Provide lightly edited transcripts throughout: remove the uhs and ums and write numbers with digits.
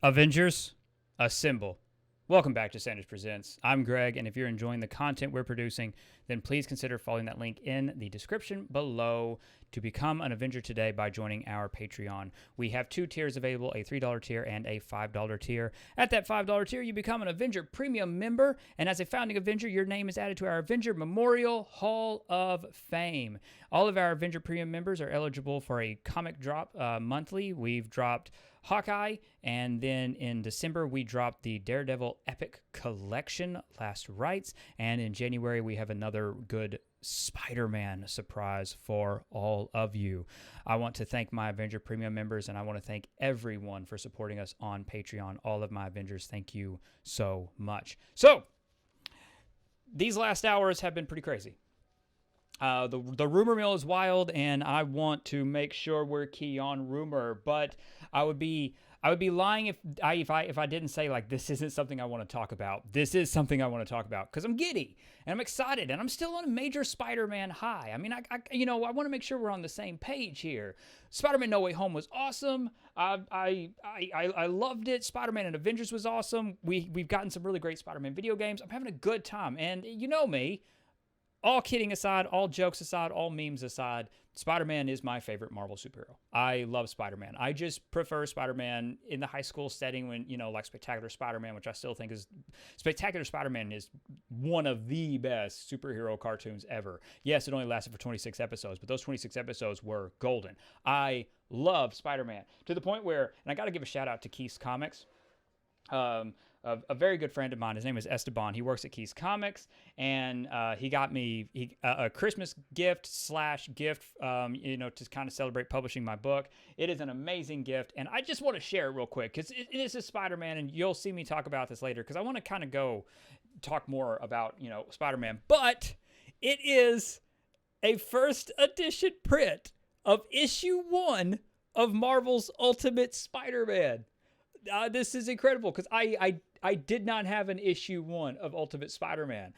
Avengers, assemble. Welcome back to Sanders Presents. I'm Greg, and if you're enjoying the content we're producing, then please consider following that link in the description below to become an Avenger today by joining our Patreon. We have two tiers available, a $3 tier and a $5 tier. At that $5 tier, you become an Avenger Premium member, and as a founding Avenger, your name is added to our Avenger Memorial Hall of Fame. All of our Avenger Premium members are eligible for a comic drop monthly. We've dropped Hawkeye, and then in December we dropped the Daredevil Epic Collection, Last Rites, and in January we have another good Spider-Man surprise for all of you. I want to thank my Avenger Premium members, and I want to thank everyone for supporting us on Patreon. All of my Avengers, thank you so much. So, these last hours have been pretty crazy. The rumor mill is wild, and I want to make sure we're key on rumor. But I would be lying if I didn't say, like, this isn't something I want to talk about. This is something I want to talk about because I'm giddy and I'm excited and I'm still on a major Spider-Man high. I mean, I want to make sure we're on the same page here. Spider-Man No Way Home was awesome. I loved it. Spider-Man and Avengers was awesome. We've gotten some really great Spider-Man video games. I'm having a good time, and you know me. All kidding aside, all jokes aside, all memes aside, Spider-Man is my favorite Marvel superhero. I love Spider-Man. I just prefer Spider-Man in the high school setting when, like Spectacular Spider-Man, which I still think is... Spectacular Spider-Man is one of the best superhero cartoons ever. Yes, it only lasted for 26 episodes, but those 26 episodes were golden. I love Spider-Man to the point where, and I got to give a shout out to Keith's Comics. A very good friend of mine. His name is Esteban. He works at Keith's Comics, and he got me a Christmas gift to kind of celebrate publishing my book. It is an amazing gift, and I just want to share it real quick because it is a Spider-Man, and you'll see me talk about this later because I want to kind of go talk more about Spider-Man. But it is a first edition print of issue 1 of Marvel's Ultimate Spider-Man. This is incredible because I did not have an issue 1 of Ultimate Spider-Man.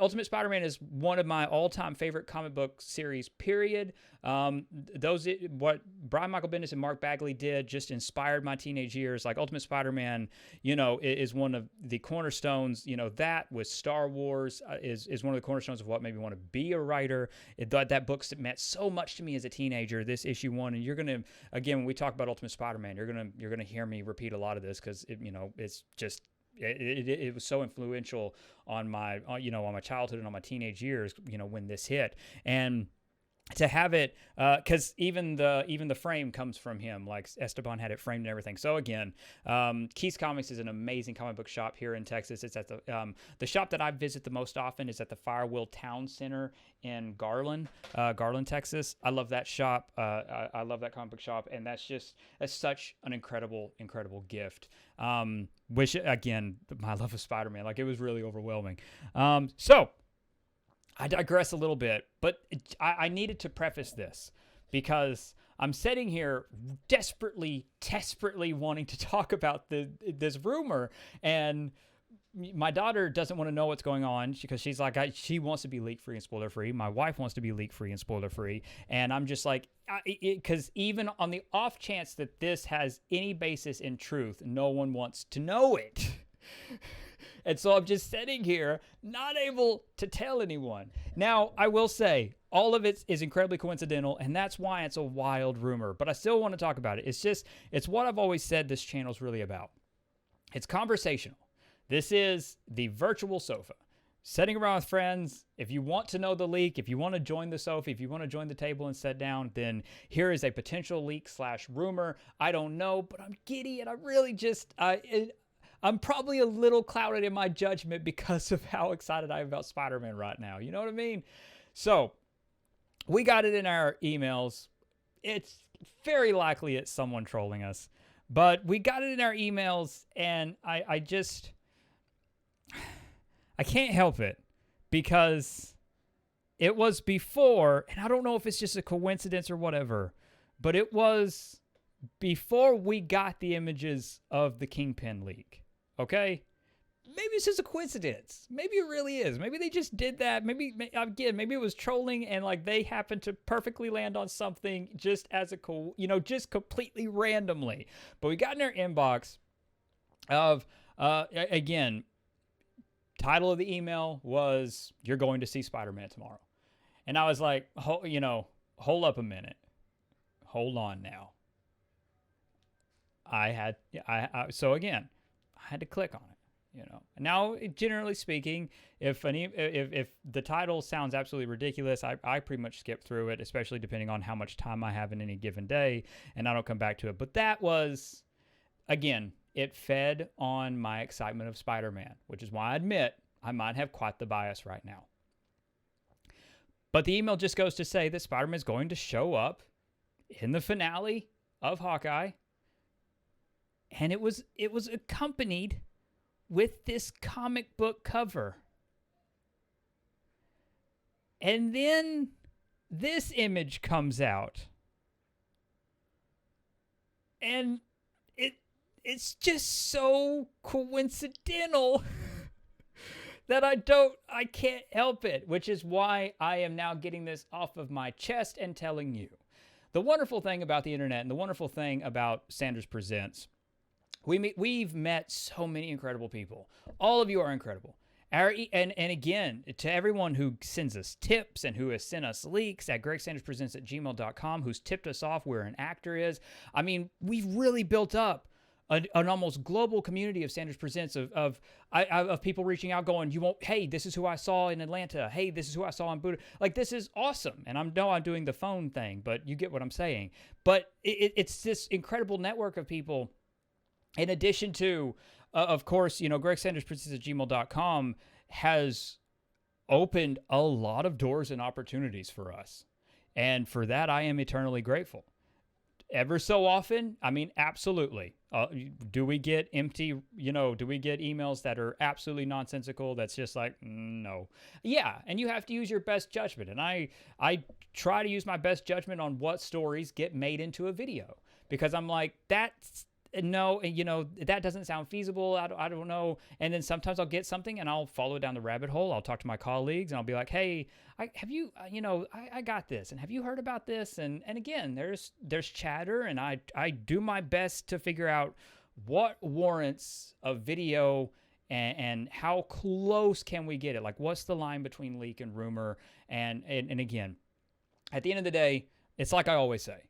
Ultimate Spider-Man is one of my all-time favorite comic book series, period. What Brian Michael Bendis and Mark Bagley did just inspired my teenage years. Like Ultimate Spider-Man, is one of the cornerstones. That with Star Wars is one of the cornerstones of what made me want to be a writer. That book meant so much to me as a teenager. This issue 1, and you're gonna, again, when we talk about Ultimate Spider-Man, you're gonna hear me repeat a lot of this because it's just. It was so influential on my childhood and on my teenage years, when this hit. And to have it, because even the frame comes from him, like Esteban had it framed and everything. So again, Keith's Comics is an amazing comic book shop here in Texas. It's at the shop that I visit the most often is at the Firewheel Town Center in Garland, Texas. I love that shop. I love that comic book shop, and that's such an incredible gift. Which again, my love of Spider-Man, like it was really overwhelming. So. I digress a little bit, but I needed to preface this because I'm sitting here desperately wanting to talk about this rumor, and my daughter doesn't want to know what's going on because she's like, she wants to be leak-free and spoiler-free. My wife wants to be leak-free and spoiler-free, and I'm just like, because even on the off chance that this has any basis in truth, no one wants to know it. And so I'm just sitting here, not able to tell anyone. Now, I will say, all of it is incredibly coincidental, and that's why it's a wild rumor. But I still want to talk about it. It's what I've always said this channel is really about. It's conversational. This is the virtual sofa. Sitting around with friends, if you want to know the leak, if you want to join the sofa, if you want to join the table and sit down, then here is a potential leak/rumor. I don't know, but I'm giddy, and I really just... I'm probably a little clouded in my judgment because of how excited I am about Spider-Man right now. You know what I mean? So, we got it in our emails. It's very likely it's someone trolling us. But we got it in our emails, and I can't help it because it was before, and I don't know if it's just a coincidence or whatever, but it was before we got the images of the Kingpin leak. Okay? Maybe it's just a coincidence. Maybe it really is. Maybe they just did that. Maybe it was trolling and like they happened to perfectly land on something just as just completely randomly. But we got in our inbox of, again, title of the email was, "You're going to see Spider-Man tomorrow." And I was like, hold up a minute. Hold on now. So again, I had to click on it. Now, generally speaking, if the title sounds absolutely ridiculous, I pretty much skip through it, especially depending on how much time I have in any given day, and I don't come back to it. But that was, again, it fed on my excitement of Spider-Man, which is why I admit I might have quite the bias right now. But the email just goes to say that Spider-Man is going to show up in the finale of Hawkeye, and it was accompanied with this comic book cover. And then this image comes out, and it's just so coincidental that I can't help it, which is why I am now getting this off of my chest and telling you. The wonderful thing about the internet and the wonderful thing about Sanders Presents, we've met so many incredible people. All of you are incredible. And again, to everyone who sends us tips and who has sent us leaks at gregsanderspresents@gmail.com, who's tipped us off where an actor is. I mean, we've really built up an almost global community of Sanders Presents of people reaching out going, hey, this is who I saw in Atlanta. Hey, this is who I saw in Buddha. Like, this is awesome. And I'm doing the phone thing, but you get what I'm saying. But it's this incredible network of people. In addition to, of course, gregsanderspresents@gmail.com has opened a lot of doors and opportunities for us. And for that, I am eternally grateful. Ever so often, I mean, absolutely. Do we get empty, do we get emails that are absolutely nonsensical? That's just like, no. Yeah, and you have to use your best judgment. And I try to use my best judgment on what stories get made into a video. Because I'm like, no, that doesn't sound feasible. I don't know. And then sometimes I'll get something and I'll follow down the rabbit hole. I'll talk to my colleagues and I'll be like, hey, I got this. And have you heard about this? And again, there's chatter, and I do my best to figure out what warrants a video and how close can we get it? Like, what's the line between leak and rumor? And again, at the end of the day, it's like I always say,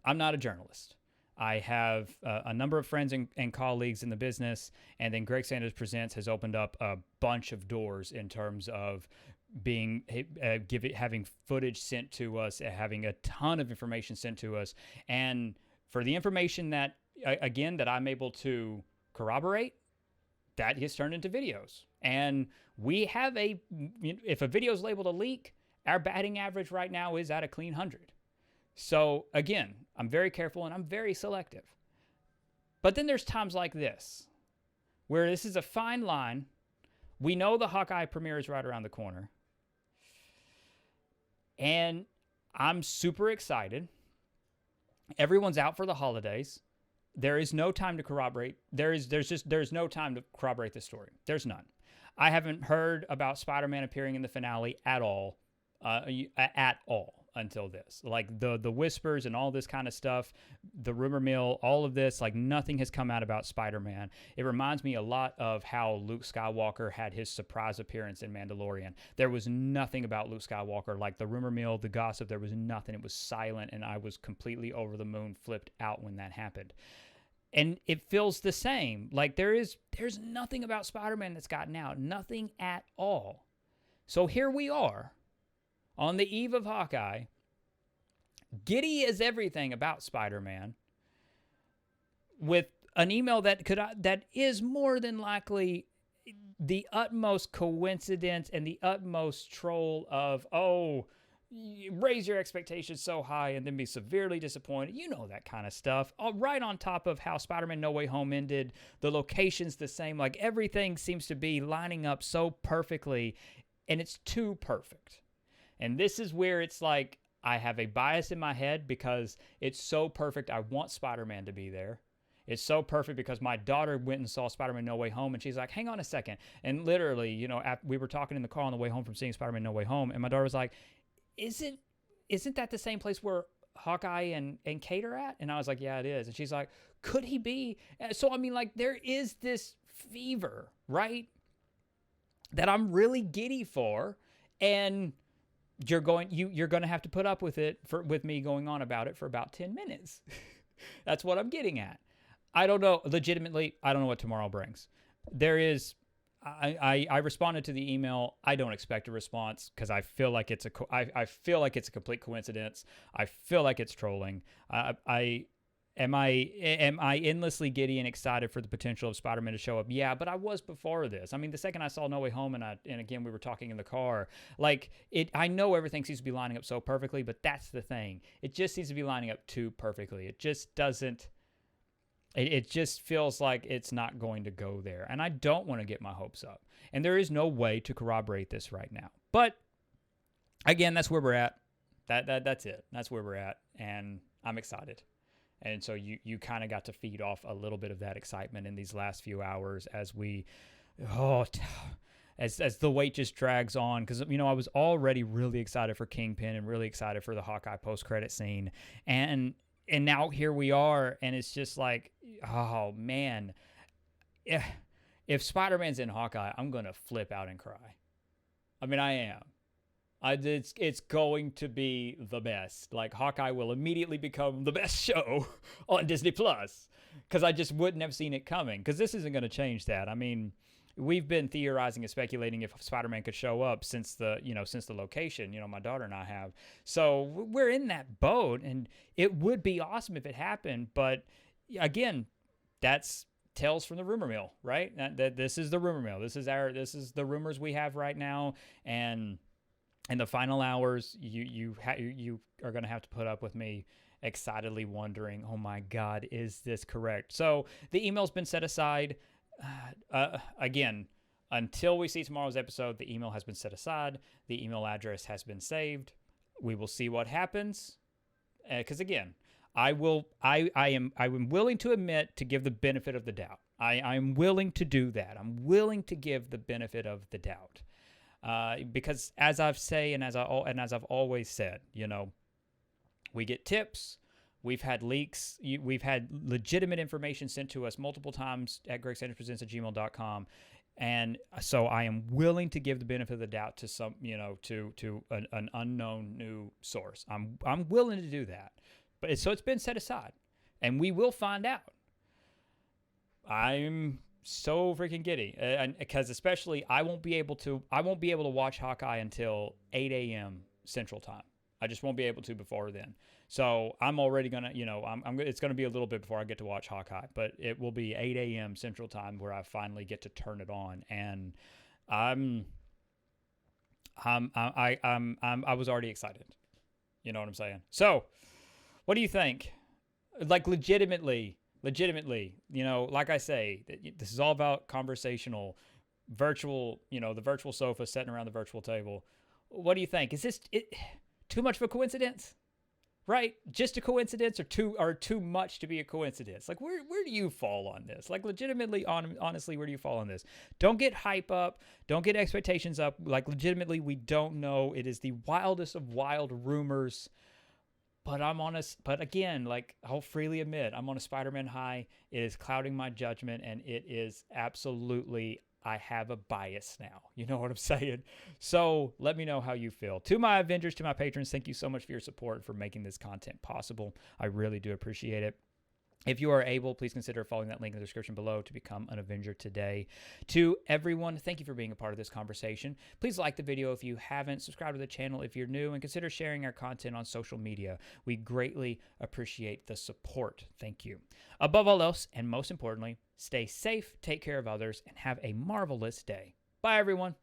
I'm not a journalist. I have a number of friends and colleagues in the business, and then Greg Sanders Presents has opened up a bunch of doors in terms of having footage sent to us, having a ton of information sent to us, and for the information that I'm able to corroborate, that gets turned into videos. And we have if a video is labeled a leak, our batting average right now is at a clean 100. So again, I'm very careful and I'm very selective. But then there's times like this, where this is a fine line. We know the Hawkeye premiere is right around the corner. And I'm super excited. Everyone's out for the holidays. There is no time to corroborate. There's no time to corroborate the story. There's none. I haven't heard about Spider-Man appearing in the finale at all. Until this, like the whispers and all this kind of stuff, the rumor mill, all of this, like nothing has come out about Spider-Man. It reminds me a lot of how Luke Skywalker had his surprise appearance in Mandalorian. There was nothing about Luke Skywalker, like the rumor mill, the gossip, there was nothing. It was silent, and I was completely over the moon, flipped out when that happened. And it feels the same. Like there's nothing about Spider-Man that's gotten out, nothing at all. So here we are, on the eve of Hawkeye, giddy as everything about Spider-Man, with an email that is more than likely the utmost coincidence and the utmost troll of, raise your expectations so high and then be severely disappointed. You know, that kind of stuff. Right on top of how Spider-Man No Way Home ended, the location's the same. Like everything seems to be lining up so perfectly, and it's too perfect. And this is where it's like I have a bias in my head because it's so perfect. I want Spider-Man to be there. It's so perfect because my daughter went and saw Spider-Man No Way Home, and she's like, hang on a second. And literally, we were talking in the car on the way home from seeing Spider-Man No Way Home, and my daughter was like, isn't that the same place where Hawkeye and Kate are at? And I was like, yeah, it is. And she's like, could he be? So, I mean, like, there is this fever, right, that I'm really giddy for. And you're going to have to put up with it with me going on about it for about 10 minutes. That's what I'm getting at. I don't know. Legitimately, I don't know what tomorrow brings. There is... I responded to the email. I don't expect a response because I feel like it's I feel like it's a complete coincidence. I feel like it's trolling. Am I endlessly giddy and excited for the potential of Spider-Man to show up? Yeah, but I was before this. I mean, the second I saw No Way Home and again we were talking in the car, like I know everything seems to be lining up so perfectly, but that's the thing. It just seems to be lining up too perfectly. It just doesn't. It just feels like it's not going to go there. And I don't want to get my hopes up. And there is no way to corroborate this right now. But, again, that's where we're at. That's it. That's where we're at. And I'm excited. And so you kind of got to feed off a little bit of that excitement in these last few hours as as the wait just drags on. Because, I was already really excited for Kingpin and really excited for the Hawkeye post-credit scene. And now here we are, and it's just like, oh, man. If Spider-Man's in Hawkeye, I'm going to flip out and cry. I mean, I am. It's going to be the best. Like, Hawkeye will immediately become the best show on Disney+. Because I just wouldn't have seen it coming. Because this isn't going to change that. I mean... We've been theorizing and speculating if Spider-Man could show up since the location, my daughter and I have. So we're in that boat, and it would be awesome if it happened. But again, that's tales from the rumor mill, right? This is the rumor mill. This is the rumors we have right now. And in the final hours, you are going to have to put up with me excitedly wondering, oh my God, is this correct? So the email's been set aside. Again, until we see tomorrow's episode, the email has been set aside. The email address has been saved. We will see what happens. Because again, I'm willing to admit to give the benefit of the doubt. I'm willing to do that. I'm willing to give the benefit of the doubt. Because as I've said and as I've always said, we get tips. We've had leaks. We've had legitimate information sent to us multiple times at gregsanderspresents@gmail.com. And so I am willing to give the benefit of the doubt to some, to an unknown new source. I'm willing to do that. But so it's been set aside, and we will find out. I'm so freaking giddy, and because especially I won't be able to watch Hawkeye until 8 a.m. Central Time. I just won't be able to before then. So I'm already gonna, it's gonna be a little bit before I get to watch Hawkeye, but it will be 8 a.m. Central Time where I finally get to turn it on, and I was already excited. You know what I'm saying? So, what do you think? Like legitimately, like I say, this is all about conversational, virtual, the virtual sofa sitting around the virtual table. What do you think? Is this too much of a coincidence? Right? Just a coincidence or too much to be a coincidence? Like, where do you fall on this? Like, legitimately, honestly, where do you fall on this? Don't get hype up. Don't get expectations up. Like, legitimately, we don't know. It is the wildest of wild rumors. But I'm honest. But again, like, I'll freely admit, I'm on a Spider-Man high. It is clouding my judgment, and it is absolutely... I have a bias now. You know what I'm saying? So let me know how you feel. To my Avengers, to my patrons, thank you so much for your support and for making this content possible. I really do appreciate it. If you are able, please consider following that link in the description below to become an Avenger today. To everyone, thank you for being a part of this conversation. Please like the video if you haven't, subscribe to the channel if you're new, and consider sharing our content on social media. We greatly appreciate the support. Thank you. Above all else, and most importantly, stay safe, take care of others, and have a marvelous day. Bye, everyone.